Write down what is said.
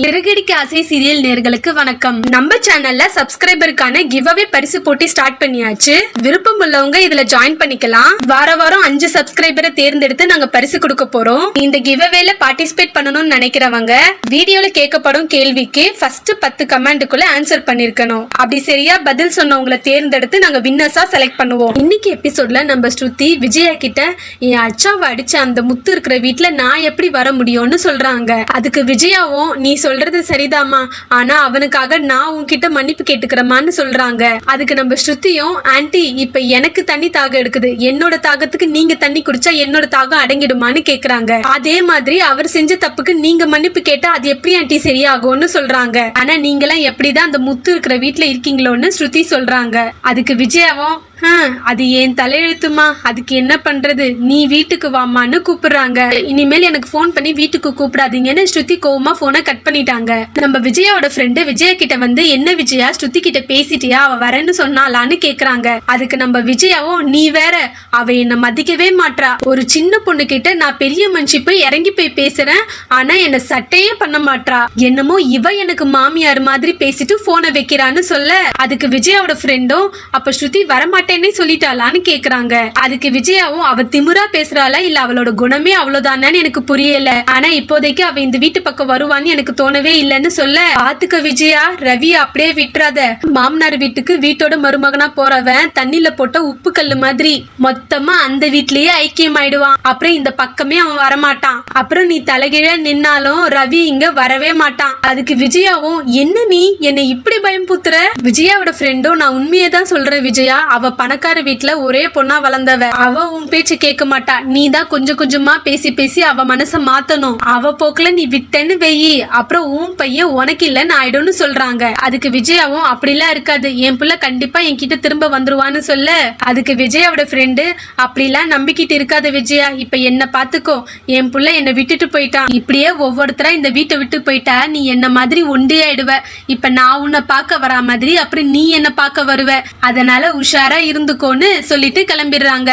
இறகடிக்க ஆசை சீரியல் நேர்களுக்கு வணக்கம். நம்ம சேனல்ல சப்ஸ்கிரைபருக்கான கிவ் அவே பரிசு போட்டி ஸ்டார்ட் பண்ணியாச்சு. விருப்பம் உள்ளவங்க இதுல ஜாயின் பண்ணிக்கலாம். வாரம் 5 சப்ஸ்கிரைபரை தேர்ந்தெடுத்து நாங்க பரிசு கொடுக்க போறோம். இந்த கிவ் அவேல பார்ட்டிசிபேட் பண்ணணும்னு நினைக்கிறவங்க வீடியோல கேட்கப்படும் கேள்விக்கு ஃபர்ஸ்ட் 10 கமெண்ட்டுக்குள்ள ஆன்சர் பண்ணிருக்கணும். அப்படி சரியா பதில் சொன்னவங்களை தேர்ந்தெடுத்து நாங்க வின்னர்ஸா செலக்ட் பண்ணுவோம். இன்னைக்கு எபிசோட்ல நம்ம ஸ்ருதி விஜயா கிட்ட என் அச்சாவை அடிச்ச அந்த முத்து இருக்கிற வீட்டுல நான் எப்படி வர முடியும்னு சொல்றாங்க. அதுக்கு விஜயாவும் நீ சொல்றது சரிதாமா, ஆனா அவனுக்காக நான் உன்கிட்ட மன்னிப்பு கேட்டுக்கிறமான்னு சொல்றாங்க. அதுக்கு நம்ம ஸ்ருதியும் ஆன்ட்டி இப்ப எனக்கு தண்ணி தாக எடுக்குது, என்னோட தாகத்துக்கு நீங்க தண்ணி குடிச்சா என்னோட தாகம் அடங்கிடுமான்னு கேக்குறாங்க. அதே மாதிரி அவர் செஞ்ச தப்புக்கு நீங்க மன்னிப்பு கேட்டா அது எப்படி ஆன்ட்டி சரியாகும்னு சொல்றாங்க. ஆனா நீங்களாம் எப்படிதான் அந்த முத்து இருக்கிற வீட்டுல இருக்கீங்களோன்னு ஸ்ருதி சொல்றாங்க. அதுக்கு விஜயாவும் அது ஏன் தலையெழுத்துமா, அதுக்கு என்ன பண்றது, நீ வீட்டுக்கு வாமான்னு கூப்பிடுறாங்க. இனிமேல் எனக்கு போன் பண்ணி வீட்டுக்கு கூப்பிடாதீங்கன்னு ஸ்ருதி கோவமா போனை கட் பண்ணிட்டாங்க. நம்ம விஜயாவோட ஃப்ரெண்டு விஜயா கிட்ட வந்து என்ன விஜயா ஸ்ருதி கிட்ட பேசிட்டியா, அவ வரேன்னு சொன்னாலான்னு கேக்குறாங்க. அதுக்கு நம்ம விஜயாவும் நீ வேற, அவ என்ன மதிக்கவே மாட்றா, ஒரு சின்ன பொண்ணு கிட்ட நான் பெரிய மனுஷி போய் இறங்கி போய் பேசுறேன், ஆனா என்ன சட்டையே பண்ண மாட்றா, என்னமோ இவ எனக்கு மாமியார் மாதிரி பேசிட்டு போனை வைக்கிறான்னு சொல்ல, அதுக்கு விஜயாவோட ஃப்ரெண்டும் அப்ப ஸ்ருதி வரமாட்டேன்னு சொல்லிட்டாளான்னு கேக்குறாங்க. அதுக்கு விஜயாவும் அவ திமிரா பேசுறாளா இல்ல அவளோட குணமே அவ்வளவுதானு எனக்கு புரியல, ஆனா இப்போதைக்கு அவ இந்த வீட்டு பக்கம் வருவான்னு எனக்கு தோணவே இல்லைன்னு சொல்ல, பாத்துக்க விஜயா ரவி அப்படியே விட்டுறாத, மாமனார் வீட்டுக்கு வீட்டோட மருமகனா போறவன் தண்ணில போட்ட உப்பு கல்லு மாதிரி மொத்தமா அந்த வீட்லயே ஐக்கியம் ஆயிடுவான், அப்புறம் இந்த பக்கமே அவன் வரமாட்டான், அப்புறம் நீ தலைகீழ நின்னாலும் ரவி இங்க வரவே மாட்டான். அதுக்கு விஜயாவும் என்ன நீ என்னை இப்படி பயம்புத்துற, விஜயாவோட ஃப்ரெண்டும் நான் உண்மையை தான் சொல்றேன் விஜயா, அவ பணக்கார வீட்டுல ஒரே பொண்ணா வளர்ந்தவ, அவ உன் பேச்சு கேட்க மாட்டா, நீ தான் கொஞ்சம் கொஞ்சமா பேசி பேசி அவ மனச மாத்தணும், அவ போக்குல நீ விட்டேன்னு வெயி, அப்புறம் உன் பையன் உனக்கு இல்லன்னு ஆயிடும்னு சொல்றாங்க. அதுக்கு விஜயாவும் அப்படிலாம் இருக்காது, என் புள்ள கண்டிப்பா என்கிட்ட திரும்ப வந்துருவான்னு சொல்ல, அதுக்கு விஜயாவோட ஃப்ரெண்டு அப்படிலாம் நம்பிக்கிட்டு இருக்காத விஜயா, இப்ப என்ன பாத்துக்கோ, என் புள்ள என்ன விட்டுட்டு போயிட்டான், இப்படியே ஒவ்வொருத்தரா இந்த வீட்டை விட்டு போயிட்டா நீ என்ன மாதிரி ஒண்டி ஆயிடுவ, இப்ப நான் உன்னை பார்க்க வரா மாதிரி அப்புறம் நீ என்ன பார்க்க வருவ, அதனால உஷாரா இருந்துக்கோன்னு சொல்லிட்டு கிளம்பிடுறாங்க.